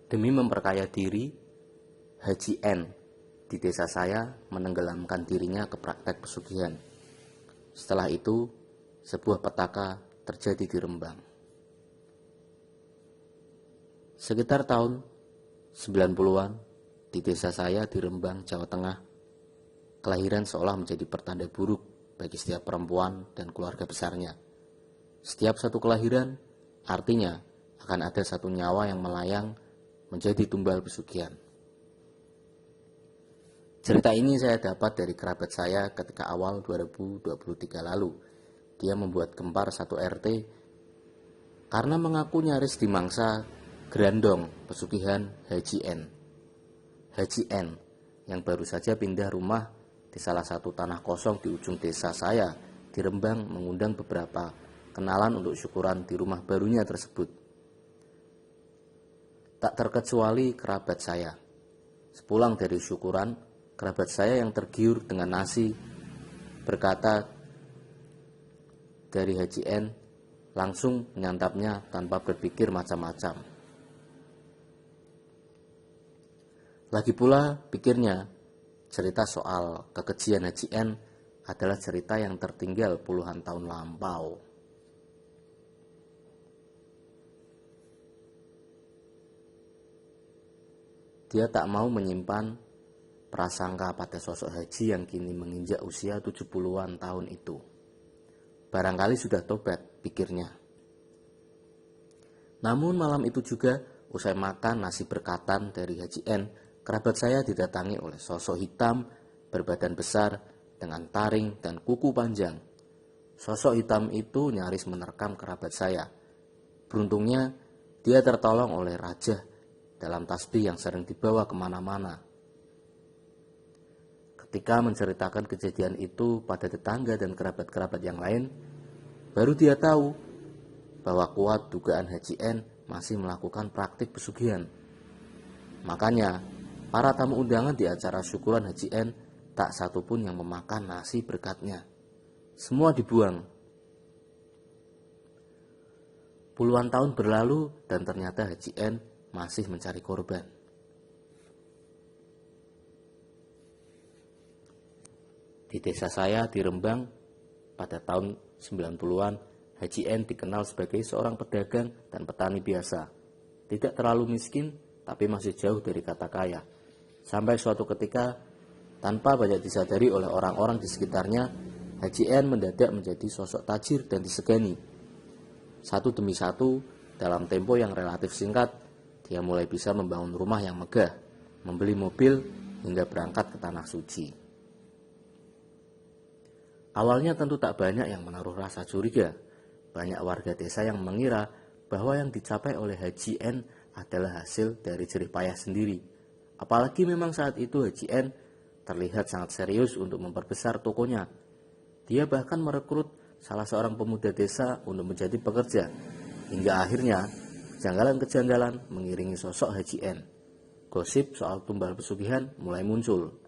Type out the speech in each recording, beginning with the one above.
Demi memperkaya diri, Haji N di desa saya menenggelamkan dirinya ke praktek pesugihan. Setelah itu, sebuah petaka terjadi di Rembang. Sekitar tahun 90-an, di desa saya di Rembang, Jawa Tengah, kelahiran seolah menjadi pertanda buruk bagi setiap perempuan dan keluarga besarnya. Setiap satu kelahiran, artinya akan ada satu nyawa yang melayang menjadi tumbal pesugihan. Cerita ini saya dapat dari kerabat saya ketika awal 2023 lalu. Dia membuat gempar satu RT karena mengaku nyaris dimangsa gerandong pesugihan Haji N. Haji N yang baru saja pindah rumah di salah satu tanah kosong di ujung desa saya di Rembang mengundang beberapa kenalan untuk syukuran di rumah barunya tersebut. Tak terkecuali kerabat saya. Sepulang dari syukuran, kerabat saya yang tergiur dengan nasi berkata dari Haji N langsung menyantapnya tanpa berpikir macam-macam. Lagi pula pikirnya, cerita soal kekejian Haji N adalah cerita yang tertinggal puluhan tahun lampau. Dia tak mau menyimpan prasangka pada sosok Haji yang kini menginjak usia 70-an tahun itu. Barangkali sudah tobat, pikirnya. Namun malam itu juga, usai makan nasi berkatan dari Haji N, kerabat saya didatangi oleh sosok hitam berbadan besar dengan taring dan kuku panjang. Sosok hitam itu nyaris menerkam kerabat saya. Beruntungnya, dia tertolong oleh Raja dalam tasbih yang sering dibawa kemana-mana. Ketika menceritakan kejadian itu pada tetangga dan kerabat-kerabat yang lain, baru dia tahu bahwa kuat dugaan Haji N masih melakukan praktik pesugihan. Makanya, para tamu undangan di acara syukuran Haji N tak satu pun yang memakan nasi berkatnya. Semua dibuang. Puluhan tahun berlalu dan ternyata Haji N masih mencari korban. Di desa saya di Rembang pada tahun 90-an, Haji N dikenal sebagai seorang pedagang dan petani biasa. Tidak terlalu miskin, tapi masih jauh dari kata kaya. Sampai suatu ketika, tanpa banyak disadari oleh orang-orang di sekitarnya, Haji N mendadak menjadi sosok tajir dan disegani. Satu demi satu, dalam tempo yang relatif singkat, dia mulai bisa membangun rumah yang megah, membeli mobil, hingga berangkat ke tanah suci. Awalnya tentu tak banyak yang menaruh rasa curiga. Banyak warga desa yang mengira bahwa yang dicapai oleh Haji N adalah hasil dari jerih payah sendiri. Apalagi memang saat itu Haji N terlihat sangat serius untuk memperbesar tokonya. Dia bahkan merekrut salah seorang pemuda desa untuk menjadi pekerja. Hingga akhirnya kejanggalan-kejanggalan mengiringi sosok Haji N. Gosip soal tumbal pesugihan mulai muncul.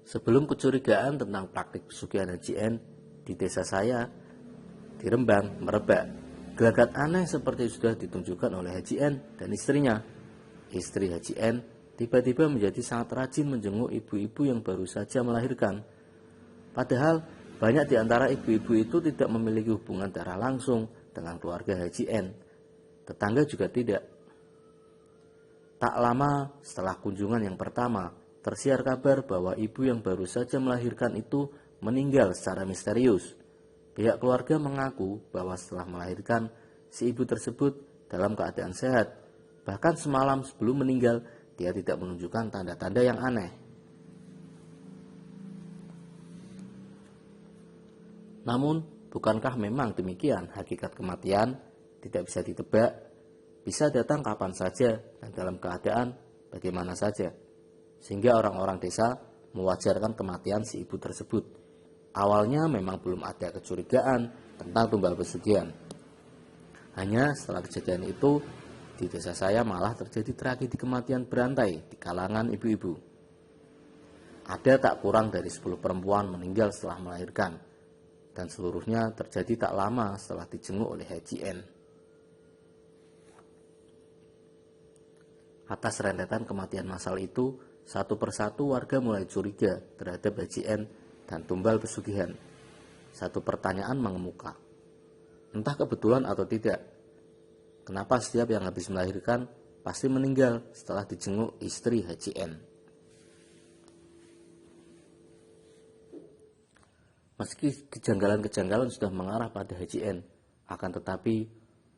Sebelum kecurigaan tentang praktik pesugihan Haji N di desa saya di Rembang merebak, gelagat aneh seperti sudah ditunjukkan oleh Haji N dan istrinya. Istri Haji N tiba-tiba menjadi sangat rajin menjenguk ibu-ibu yang baru saja melahirkan. Padahal banyak di antara ibu-ibu itu tidak memiliki hubungan darah langsung dengan keluarga Haji N. Tetangga juga tidak. Tak lama setelah kunjungan yang pertama, tersiar kabar bahwa ibu yang baru saja melahirkan itu meninggal secara misterius. Pihak keluarga mengaku bahwa setelah melahirkan, si ibu tersebut dalam keadaan sehat. Bahkan semalam sebelum meninggal, dia tidak menunjukkan tanda-tanda yang aneh. Namun, bukankah memang demikian hakikat kematian tidak bisa ditebak, bisa datang kapan saja dan dalam keadaan bagaimana saja. Sehingga orang-orang desa mewajarkan kematian si ibu tersebut. Awalnya memang belum ada kecurigaan tentang tumbal pesugihan. Hanya setelah kejadian itu, di desa saya malah terjadi tragedi kematian berantai di kalangan ibu-ibu. Ada tak kurang dari 10 perempuan meninggal setelah melahirkan. Dan seluruhnya terjadi tak lama setelah dijenguk oleh Haji N. Atas rentetan kematian massal itu, satu persatu warga mulai curiga terhadap Haji N dan tumbal pesugihan. Satu pertanyaan mengemuka. Entah kebetulan atau tidak, kenapa setiap yang habis melahirkan pasti meninggal setelah dijenguk istri Haji N? Meski kejanggalan-kejanggalan sudah mengarah pada Haji N, akan tetapi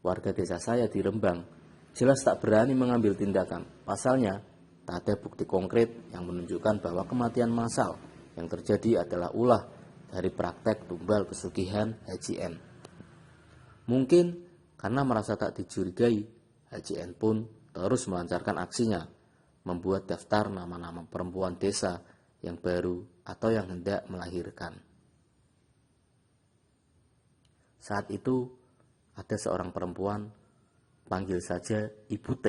warga desa saya di Rembang jelas tak berani mengambil tindakan. Pasalnya, tak ada bukti konkret yang menunjukkan bahwa kematian massal yang terjadi adalah ulah dari praktek tumbal pesugihan Haji N. Mungkin karena merasa tak dicurigai, Haji N pun terus melancarkan aksinya, membuat daftar nama-nama perempuan desa yang baru atau yang hendak melahirkan. Saat itu, ada seorang perempuan, panggil saja Ibu T,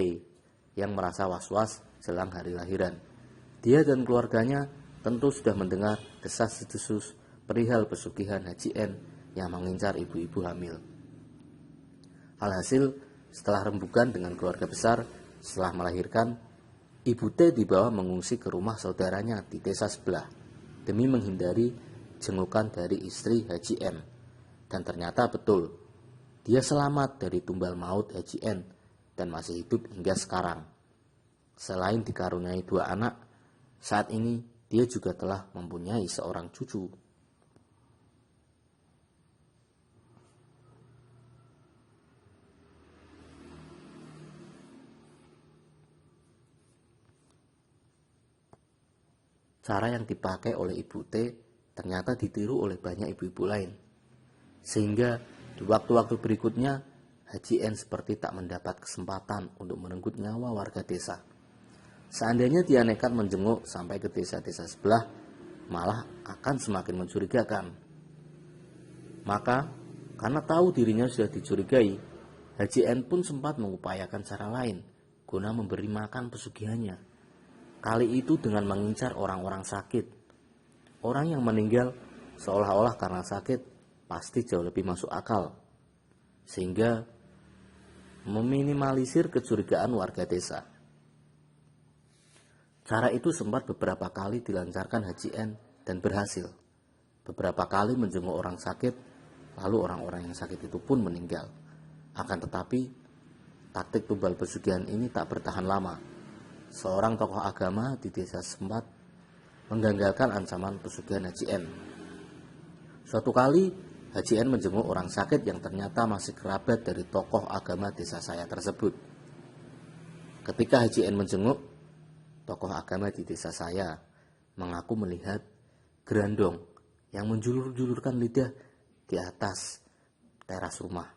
yang merasa was-was jelang hari lahiran. Dia dan keluarganya tentu sudah mendengar desas-desus perihal pesugihan Haji N yang mengincar ibu-ibu hamil. Alhasil, setelah rembukan dengan keluarga besar, setelah melahirkan, Ibu T dibawa mengungsi ke rumah saudaranya di desa sebelah, demi menghindari jengukan dari istri Haji N. Dan ternyata betul, dia selamat dari tumbal maut Haji N dan masih hidup hingga sekarang. Selain dikaruniai 2 anak, saat ini dia juga telah mempunyai seorang cucu. Cara yang dipakai oleh Ibu T ternyata ditiru oleh banyak ibu-ibu lain. Sehingga di waktu-waktu berikutnya, Haji N seperti tak mendapat kesempatan untuk merenggut nyawa warga desa. Seandainya dia nekat menjenguk sampai ke desa-desa sebelah, malah akan semakin mencurigakan. Maka, karena tahu dirinya sudah dicurigai, Haji N pun sempat mengupayakan cara lain guna memberi makan pesugihannya. Kali itu dengan mengincar orang-orang sakit. Orang yang meninggal seolah-olah karena sakit pasti jauh lebih masuk akal, sehingga meminimalisir kecurigaan warga desa. Cara itu sempat beberapa kali dilancarkan Haji N dan berhasil. Beberapa kali menjenguk orang sakit, lalu orang-orang yang sakit itu pun meninggal. Akan tetapi, taktik tumbal pesugihan ini tak bertahan lama. Seorang tokoh agama di desa setempat menggagalkan ancaman pesugihan Haji N. Suatu kali, Haji N menjenguk orang sakit yang ternyata masih kerabat dari tokoh agama desa saya tersebut. Ketika Haji N menjenguk, tokoh agama di desa saya mengaku melihat gerandong yang menjulur-julurkan lidah di atas teras rumah.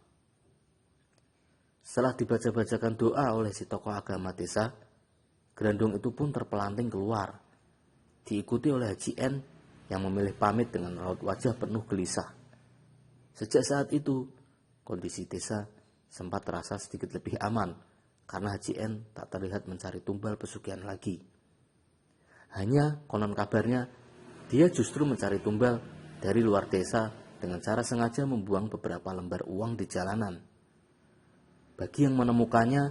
Setelah dibaca-bacakan doa oleh si tokoh agama desa, gerandong itu pun terpelanting keluar, diikuti oleh Haji N yang memilih pamit dengan raut wajah penuh gelisah. Sejak saat itu, kondisi desa sempat terasa sedikit lebih aman karena Haji N tak terlihat mencari tumbal pesugihan lagi. Hanya konon kabarnya, dia justru mencari tumbal dari luar desa dengan cara sengaja membuang beberapa lembar uang di jalanan. Bagi yang menemukannya,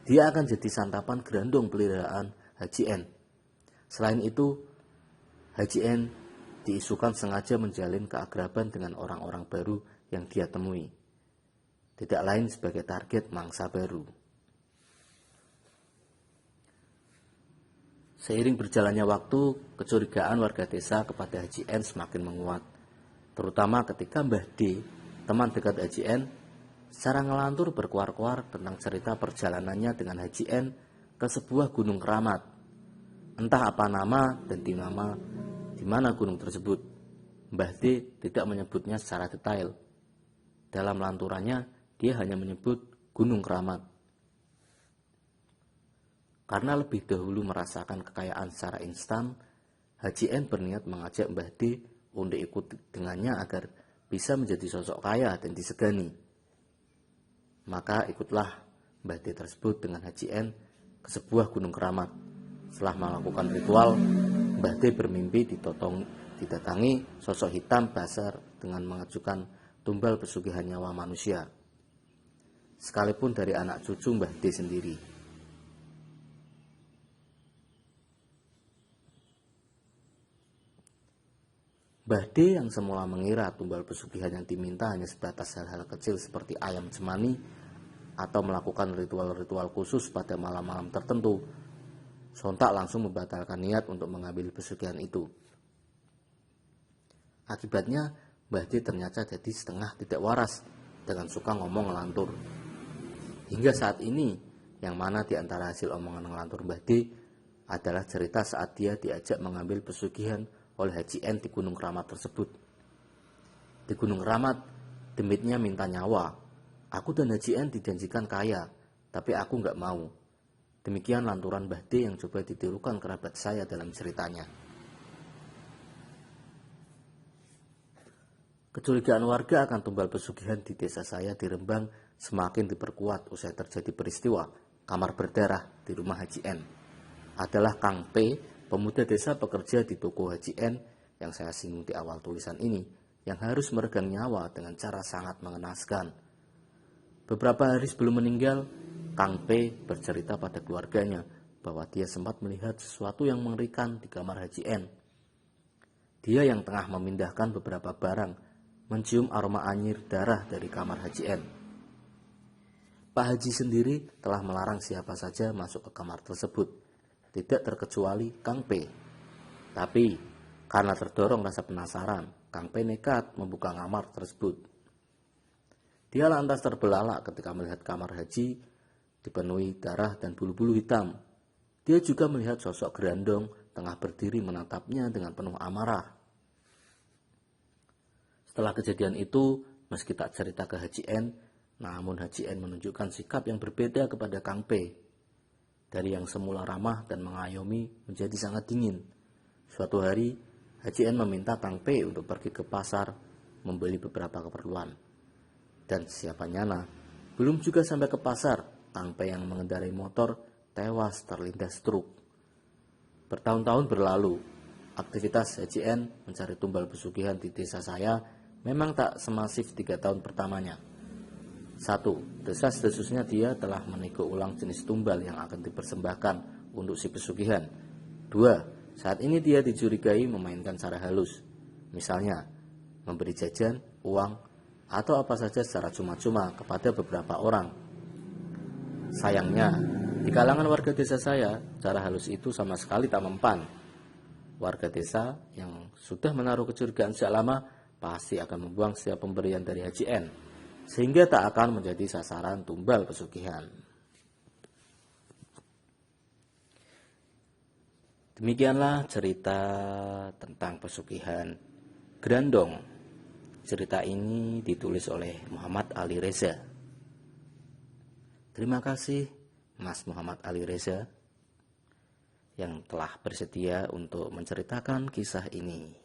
dia akan jadi santapan gerandong peliharaan Haji N. Selain itu, Haji N diisukan sengaja menjalin keakraban dengan orang-orang baru yang dia temui, tidak lain sebagai target mangsa baru. Seiring berjalannya waktu, kecurigaan warga desa kepada Haji N semakin menguat, terutama ketika Mbah D, teman dekat Haji N, secara ngelantur berkuar-kuar tentang cerita perjalanannya dengan Haji N ke sebuah gunung keramat. Entah apa nama dan di mana gunung tersebut. Mbah D tidak menyebutnya secara detail. Dalam lanturannya, dia hanya menyebut Gunung Keramat. Karena lebih dahulu merasakan kekayaan secara instan, Haji N berniat mengajak Mbah D untuk ikut dengannya agar bisa menjadi sosok kaya dan disegani. Maka ikutlah Mbah D tersebut dengan Haji N ke sebuah gunung keramat. Setelah melakukan ritual, Mbah D bermimpi didatangi sosok hitam basar dengan mengajukan tumbal pesugihan nyawa manusia, sekalipun dari anak cucu Mbah D sendiri. Mbah D yang semula mengira tumbal pesugihan yang diminta hanya sebatas hal-hal kecil seperti ayam cemani atau melakukan ritual-ritual khusus pada malam-malam tertentu, sontak langsung membatalkan niat untuk mengambil pesugihan itu. Akibatnya, Mbah D ternyata jadi setengah tidak waras dengan suka ngomong ngelantur. Hingga saat ini, yang mana di antara hasil omongan ngelantur Mbah D adalah cerita saat dia diajak mengambil pesugihan oleh Haji N di Gunung Keramat tersebut. Di Gunung Keramat, demitnya minta nyawa. Aku dan Haji N dijanjikan kaya, tapi aku nggak mau. Demikian lanturan Mbah D yang coba ditirukan kerabat saya dalam ceritanya. Kecurigaan warga akan tumbal pesugihan di desa saya di Rembang semakin diperkuat usai terjadi peristiwa kamar berdarah di rumah Haji N. Adalah Kang P, pemuda desa pekerja di toko Haji N yang saya singgung di awal tulisan ini, yang harus meregang nyawa dengan cara sangat mengenaskan. Beberapa hari sebelum meninggal, Kang P bercerita pada keluarganya bahwa dia sempat melihat sesuatu yang mengerikan di kamar Haji N. Dia yang tengah memindahkan beberapa barang, mencium aroma anyir darah dari kamar Haji N. Pak Haji sendiri telah melarang siapa saja masuk ke kamar tersebut, tidak terkecuali Kang P. Tapi, karena terdorong rasa penasaran, Kang P nekat membuka kamar tersebut. Dia lantas terbelalak ketika melihat kamar Haji dipenuhi darah dan bulu-bulu hitam. Dia juga melihat sosok gerandong tengah berdiri menatapnya dengan penuh amarah. Setelah kejadian itu, meski tak cerita ke Haji N, namun Haji N menunjukkan sikap yang berbeda kepada Kang P. Dari yang semula ramah dan mengayomi menjadi sangat dingin. Suatu hari, Haji N meminta Kang P untuk pergi ke pasar membeli beberapa keperluan. Dan siapa nyana, belum juga sampai ke pasar, Kang P yang mengendarai motor tewas terlindas truk. Bertahun-tahun berlalu, aktivitas Haji N mencari tumbal pesugihan di desa saya memang tak semasif 3 tahun pertamanya. 1. Desas-desusnya dia telah menego ulang jenis tumbal yang akan dipersembahkan untuk si pesugihan. 2. Saat ini dia dicurigai memainkan cara halus. Misalnya, memberi jajan, uang, atau apa saja secara cuma-cuma kepada beberapa orang. Sayangnya, di kalangan warga desa saya, cara halus itu sama sekali tak mempan. Warga desa yang sudah menaruh kecurigaan sejak lama pasti akan membuang setiap pemberian dari Haji N, sehingga tak akan menjadi sasaran tumbal pesugihan. Demikianlah cerita tentang pesugihan gerandong. Cerita ini ditulis oleh Muhammad Ali Reza. Terima kasih Mas Muhammad Ali Reza yang telah bersedia untuk menceritakan kisah ini.